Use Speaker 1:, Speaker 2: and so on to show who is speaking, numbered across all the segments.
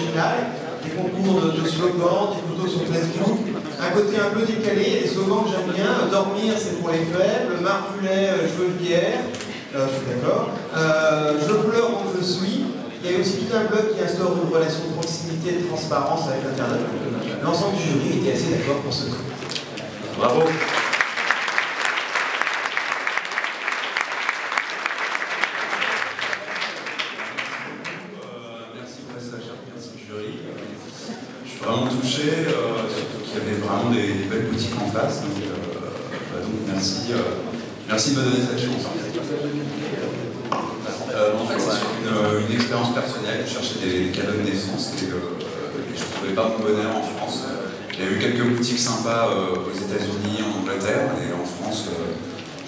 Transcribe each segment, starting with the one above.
Speaker 1: original, des concours de slogans, des photos sur Facebook, un côté un peu décalé, des slogans que j'aime bien, dormir c'est pour les faibles, Marbulet, je veux une bière, je suis d'accord, je pleure donc je suis. Il y a aussi tout un blog qui instaure une relation de proximité et de transparence avec l'Internet. L'ensemble du jury était assez d'accord pour ce truc.
Speaker 2: Bravo.
Speaker 3: Merci PrestaShop, merci jury. Je suis vraiment touché, surtout qu'il y avait vraiment des belles boutiques en face. Donc merci, merci de me donner cette chance. En fait, c'est sur une expérience personnelle. Je cherchais des cadeaux de naissance et je ne trouvais pas mon bonheur en France. Il y a eu quelques boutiques sympas aux États-Unis, en Angleterre, et en France,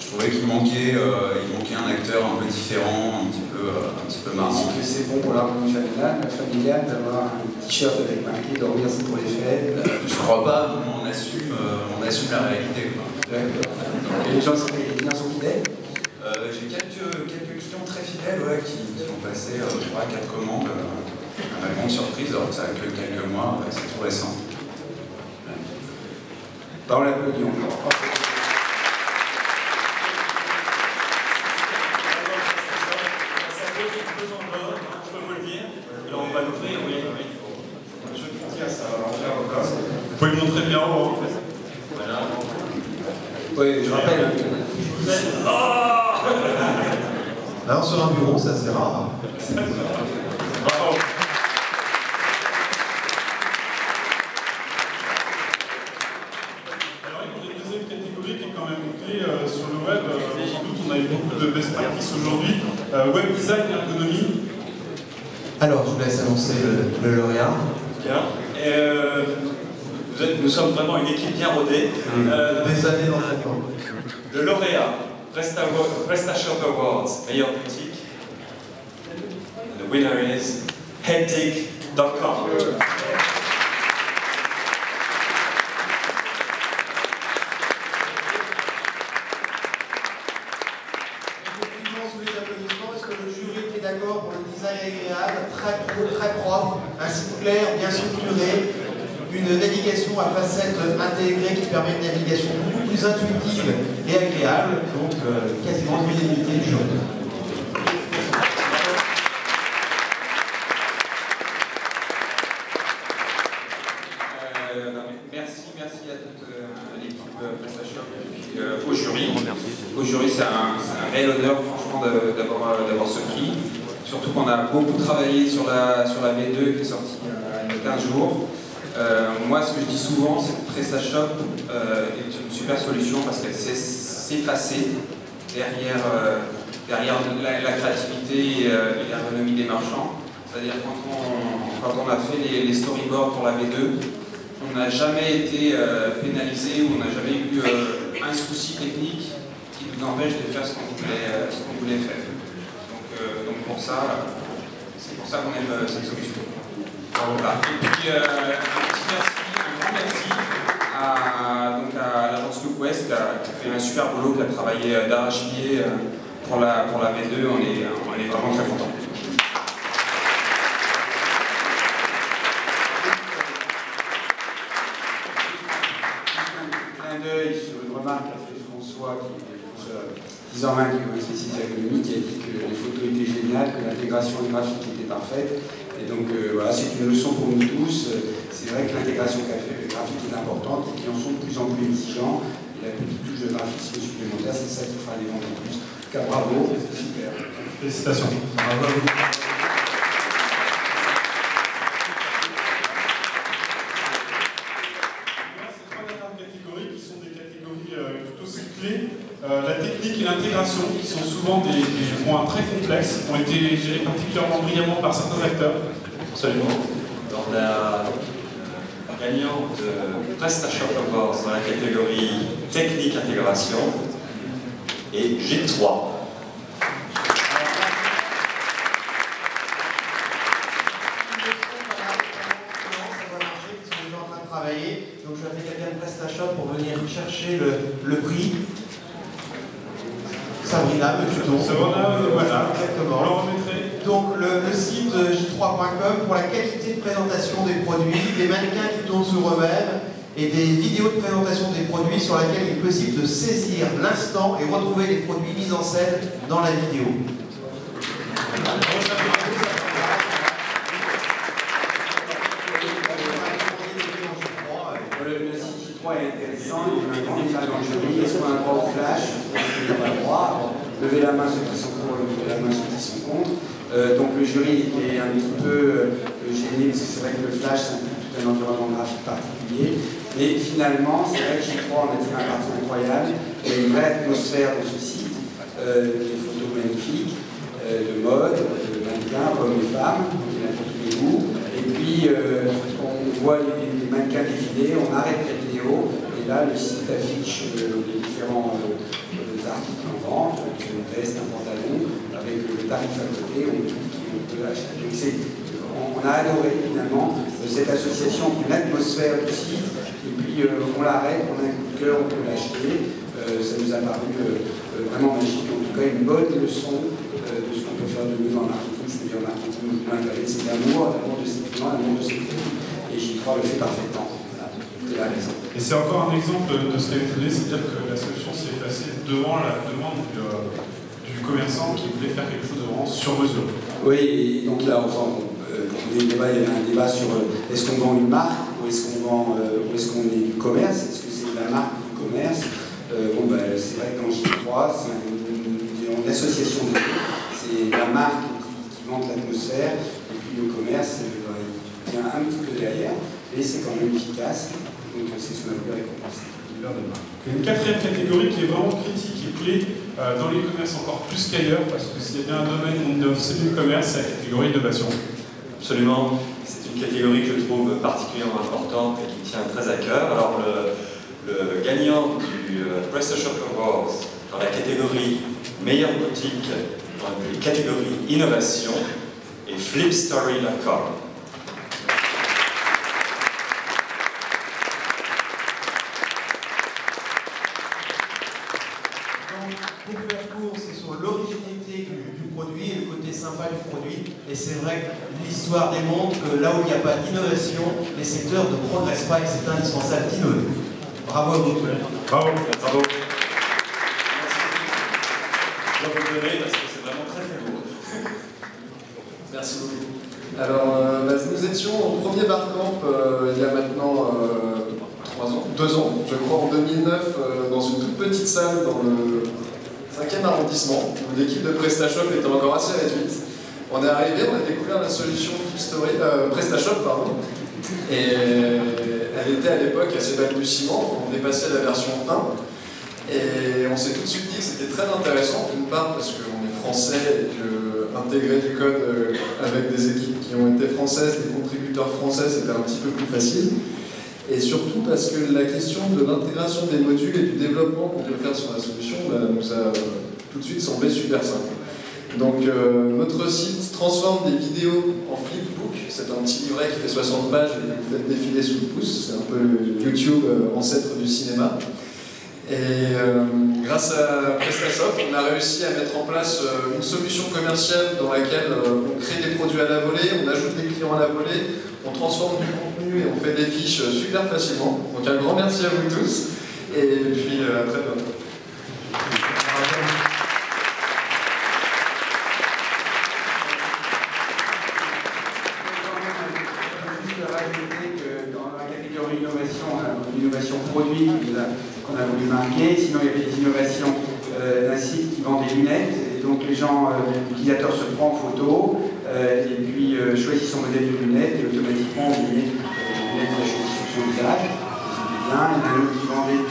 Speaker 3: je trouvais qu'il manquait un acteur un peu différent, un petit peu marrant.
Speaker 4: Est-ce que c'est bon pour l'harmonie familiale d'avoir un t-shirt avec marqué dormir c'est pour les faibles?
Speaker 3: Je crois pas, on assume la réalité.
Speaker 4: Et les liens sont fidèles?
Speaker 3: J'ai quelques clients très fidèles qui ont passé 3-4 commandes à ma grande surprise, alors que ça a que quelques mois, c'est tout récent.
Speaker 4: Dans l'applaudit encore.
Speaker 2: Vous pouvez le montrer bien en haut.
Speaker 3: Voilà.
Speaker 4: Oui, je rappelle.
Speaker 1: Alors sur un bureau, c'est assez rare.
Speaker 2: Bravo. Alors, il y a une deuxième catégorie qui est quand même clé sur le web. Sans doute, on a eu beaucoup de best practices aujourd'hui. Web design et ergonomie.
Speaker 1: Alors, je vous laisse annoncer le lauréat.
Speaker 5: Bien. Nous sommes vraiment une équipe bien rodée.
Speaker 1: Des années dans cette forme.
Speaker 5: Le lauréat, PrestaShop Awards, meilleure boutique. The winner is Hentic.com.
Speaker 1: Sous les applaudissements, est-ce que le jury était d'accord pour le design agréable, très propre, un site clair, bien structuré, une navigation à facettes intégrées qui permet une navigation beaucoup plus intuitive et agréable, donc quasiment l'unanimité du jury.
Speaker 4: Merci à toute l'équipe PrestaShop et puis au jury. Au jury, c'est un réel honneur, franchement, d'avoir ce prix. Surtout qu'on a beaucoup travaillé sur la V2 qui est sortie il y a 15 jours. Moi, ce que je dis souvent, c'est que PrestaShop est une super solution parce qu'elle sait s'effacer derrière la créativité et l'ergonomie des marchands. C'est-à-dire quand on a fait les storyboards pour la V2, on n'a jamais été pénalisé ou on n'a jamais eu un souci technique qui nous empêche de faire ce qu'on voulait faire. Donc c'est pour ça qu'on aime cette solution. Voilà. Et puis un grand merci à l'agence LookWest qui a fait un super boulot, qui a travaillé d'arrache-pied pour la V2. On est vraiment très contents. Sur une remarque qu'a fait François, qui est 10 ans qui est un spécialiste ergonomie, qui a dit que les photos étaient géniales, que l'intégration graphique était parfaite. Et donc voilà, c'est une leçon pour nous tous. C'est vrai que l'intégration graphique est importante, les clients sont de plus en plus exigeants. Et la petite touche de graphisme supplémentaire, c'est ça qui fera les ventes en plus. En tout cas, bravo, c'est super.
Speaker 2: Félicitations. Bravo à vous. La technique et l'intégration, qui sont souvent des points très complexes, ont été gérés particulièrement brillamment par certains acteurs.
Speaker 5: Absolument. Donc la gagnante de PrestaShop Awards dans la catégorie technique intégration est G3.
Speaker 1: Donc je vais appeler quelqu'un de PrestaShop pour venir chercher le prix. Sabrina, le tuto.
Speaker 2: Sabrina, voilà.
Speaker 1: Exactement.
Speaker 2: On le remettrait.
Speaker 1: donc le site j3.com pour la qualité de présentation des produits, des mannequins qui tournent sur eux-mêmes et des vidéos de présentation des produits sur lesquelles il est possible de saisir l'instant et retrouver les produits mis en scène dans la vidéo.
Speaker 6: Le site J3 est intéressant, il y a un grand message dans le jury, est-ce qu'on a un droit au flash? Il n'y a pas le droit. Lever la main ceux qui sont pour, lever la main ceux qui sont contre. Donc le jury était un petit peu gêné, parce que c'est vrai que le flash c'est tout un environnement graphique particulier. Mais finalement, c'est vrai que J3 on a tiré un parti incroyable, il y a une vraie atmosphère dans ce site, des photos magnifiques, de mode, de mannequins, hommes et femmes, donc il y en a pour tous les goûts. Et puis on voit les mannequins défiler, on arrête la vidéo, et là le site affiche les différents articles en vente, une veste, un pantalon, avec le tarif à côté, on peut acheter. Donc on a adoré finalement cette association, une atmosphère du site, et puis on l'arrête, on a un coup de cœur, on peut l'acheter. Ça nous a paru vraiment magique, en tout cas une bonne leçon de ce qu'on peut faire de mieux en marketing, c'est-à-dire en marketing, c'est l'amour de ses clients, l'amour de ses produits. Et J3 le fait parfaitement. Voilà.
Speaker 2: Et c'est encore un exemple de ce qui a été donné, c'est-à-dire que la solution s'est effacée devant la demande du commerçant qui voulait faire quelque chose de vraiment sur mesure.
Speaker 6: Oui, et donc là, enfin, il y avait un débat sur est-ce qu'on vend une marque ou est-ce qu'on est du commerce, est-ce que c'est la marque du commerce. C'est vrai que dans J3, c'est une association de deux. C'est la marque qui vante l'atmosphère, et puis le commerce, il vient un petit peu derrière, mais c'est quand même efficace. Donc c'est ce qu'on a voulu récompenser.
Speaker 2: Il y a une quatrième catégorie qui est vraiment critique et clé dans les commerces encore plus qu'ailleurs, parce que s'il y a bien un domaine où on c'est du commerce, c'est la catégorie innovation.
Speaker 5: Absolument, c'est une catégorie que je trouve particulièrement importante et qui tient très à cœur. Alors le gagnant du PrestaShop Awards dans la catégorie meilleure boutique, dans la catégorie innovation, est Flipstory.com.
Speaker 1: Pour faire court, c'est sur l'originalité du produit et le côté sympa du produit. Et c'est vrai que l'histoire démontre que là où il n'y a pas d'innovation, les secteurs ne progressent pas et c'est indispensable d'innover. Bravo à vous.
Speaker 2: Bravo.
Speaker 5: Bravo. Je vais vous le donner parce que c'est vraiment très très lourd.
Speaker 7: Merci beaucoup. Alors, nous étions au premier Barcamp il y a maintenant 2 ans, je crois, en 2009, dans une toute petite salle dans le 5e arrondissement, où l'équipe de PrestaShop était encore assez réduite. On est arrivé, on a découvert la solution PrestaShop, pardon, et elle était à l'époque assez balbutiement, on est passé à la version 1, et on s'est tout de suite dit que c'était très intéressant, d'une part parce qu'on est français et que intégrer du code avec des équipes qui ont été françaises, des contributeurs français, c'était un petit peu plus facile. Et surtout parce que la question de l'intégration des modules et du développement qu'on peut faire sur la solution nous a tout de suite semblé super simple. Donc notre site transforme des vidéos en flipbook, c'est un petit livret qui fait 60 pages et que vous faites défiler sous le pouce, c'est un peu le YouTube ancêtre du cinéma. Et grâce à PrestaShop, on a réussi à mettre en place une solution commerciale dans laquelle on crée des produits à la volée, on ajoute des clients à la volée, on transforme du contenu et on fait des fiches super facilement. Donc un grand merci à vous tous et puis à très bientôt.
Speaker 6: Dans la catégorie innovation, on a l'innovation produit qu'on a voulu marquer. Sinon, il y avait des innovations d'un site qui vend des lunettes. Et donc, l'utilisateur se prend en photo et puis choisit son modèle de lunettes et automatiquement, on met les lunettes choisies sur son visage. C'était bien. Il y en a un autre qui vendait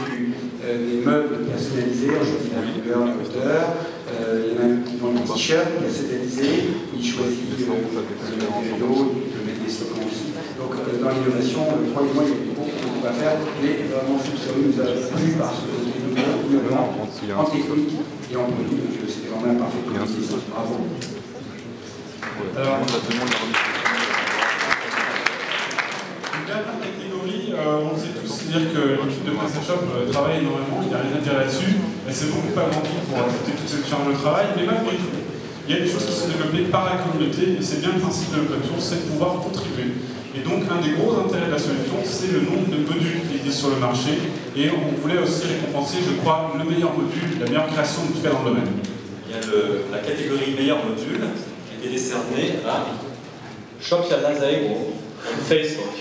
Speaker 6: des meubles personnalisés. On choisit la couleur, la hauteur. Il y en a un autre qui vend des t-shirts personnalisés. Il choisit le vélo, il peut mettre des slogans aussi. Donc dans l'innovation, croyez-moi, il y a beaucoup à faire, mais vraiment Flipstory nous a plu parce que c'était innovant en technique et en produit, donc c'était vraiment un parfait produit. Bravo.
Speaker 2: Alors, une dernière catégorie, on le sait tous, c'est-à-dire que l'équipe de PrestaShop travaille énormément, il n'y a rien à dire là-dessus, elle s'est beaucoup agrandie pour accepter toute cette charge de travail, mais malgré tout, il y a des choses qui sont développées par la communauté, et c'est bien le principe de l'open source, c'est de pouvoir contribuer. Et donc, un des gros intérêts de la solution, c'est le nombre de modules qui existent sur le marché, et on voulait aussi récompenser, je crois, le meilleur module, la meilleure création de tout cas dans le domaine.
Speaker 5: Il y a la catégorie meilleur module qui a été décernée à Shopia Lazairo sur Facebook.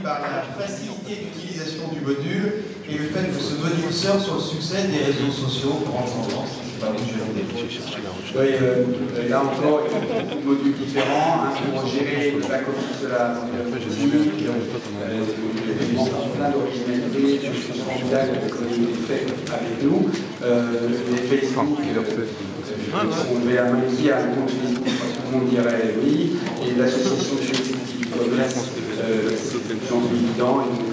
Speaker 1: Par la facilité d'utilisation du module et le fait que ce module sort sur le succès des réseaux sociaux en tendance.
Speaker 6: Oui, là encore, il y a beaucoup de modules différents pour gérer le back-office de la boutique, les éléments qui sont plein d'originalité, qui sont formidables, que vous avez fait avec nous. Les Facebook, si on levait la main qui a un compte Facebook, tout le monde dirait oui. Et l'association de du commerce, j'en suis dedans, et donc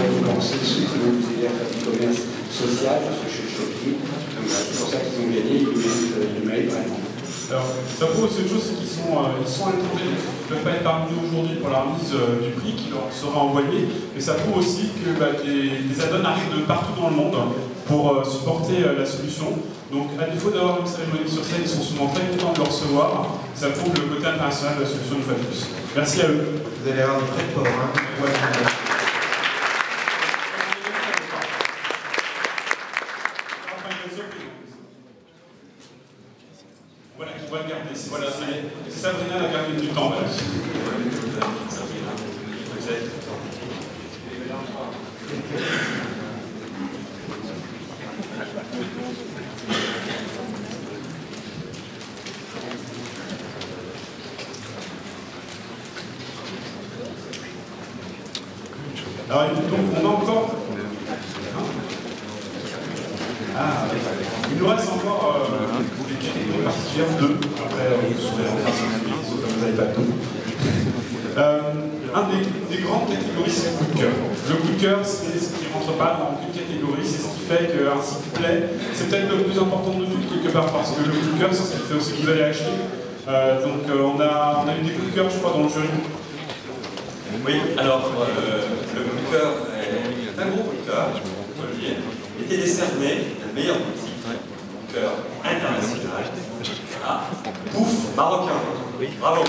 Speaker 6: vous pensez ceux qui vont vous aider à faire du commerce social, parce que je suis choqué. C'est pour ça qu'ils ont gagné, ils méritent vraiment.
Speaker 2: Alors, ça prouve aussi autre chose, c'est qu'ils sont introuvés, ils ne peuvent pas être parmi nous aujourd'hui pour la remise du prix qui leur sera envoyé, mais ça prouve aussi que des add-ons arrivent de partout dans le monde pour supporter la solution. Donc, à défaut d'avoir une cérémonie sur scène, ils sont souvent très contents de le recevoir. Ça prouve le côté international de la solution une fois de plus. Merci à eux.
Speaker 1: Vous allez avoir des très pauvres, hein. Ouais,
Speaker 2: voilà, on va le garder. Voilà, c'est Sabrina la gardienne du temps. Voilà. Alors, donc, on a encore. Il nous reste encore des catégories particulières, deux. Après, vous saurez en face, sauf que vous n'avez pas tout. Un des grandes catégories, c'est le coup de cœur. Le coup de cœur, c'est ce qui ne rentre pas dans aucune catégorie, c'est ce qui fait qu'un site plaît. C'est peut-être le plus important de tout, quelque part, parce que le coup de cœur, c'est ce qui fait aussi que vous allez acheter. Donc, on a eu des coups de cœur, je crois, dans le jury.
Speaker 5: Oui, alors le coup de cœur est un gros coup de cœur, je peux le dire. Il était décerné le meilleur boutique, coup de cœur international, à Pouf Marocain. Oui. Bravo.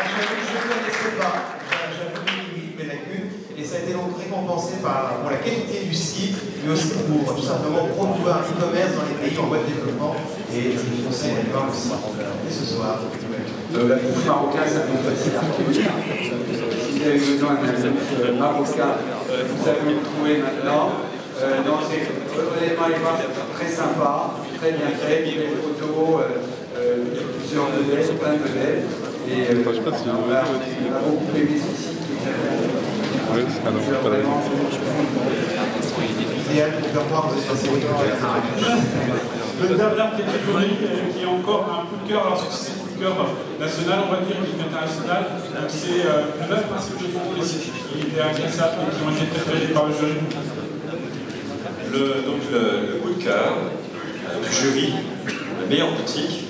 Speaker 1: Je ne connaissais pas, j'avoue mes lacunes, et ça a été donc récompensé pour la qualité du site, mais aussi pour tout simplement promouvoir l'e-commerce dans les pays en voie de développement, et je vous conseille d'aller voir le site. Et ce soir,
Speaker 6: la bouffe marocaine, c'est un nom facile à retenir. Si vous avez besoin d'un bouffe marocain, vous savez où le trouver maintenant. Honnêtement, les pages sont très sympas, très bien faites, il y a des photos, plusieurs modèles, plein de modèles. Et on a beaucoup aimé ce site. Vraiment,
Speaker 1: idéal pour faire voir que vous êtes passé au temps.
Speaker 2: Le dernière catégorie qui est encore un coup de cœur, alors c'est un coup de cœur national, on va dire, et international. C'est le 9 principes de fond des sites qui étaient inclassables et qui ont été préférés par le jury.
Speaker 5: Le coup de cœur du jury, la meilleure boutique,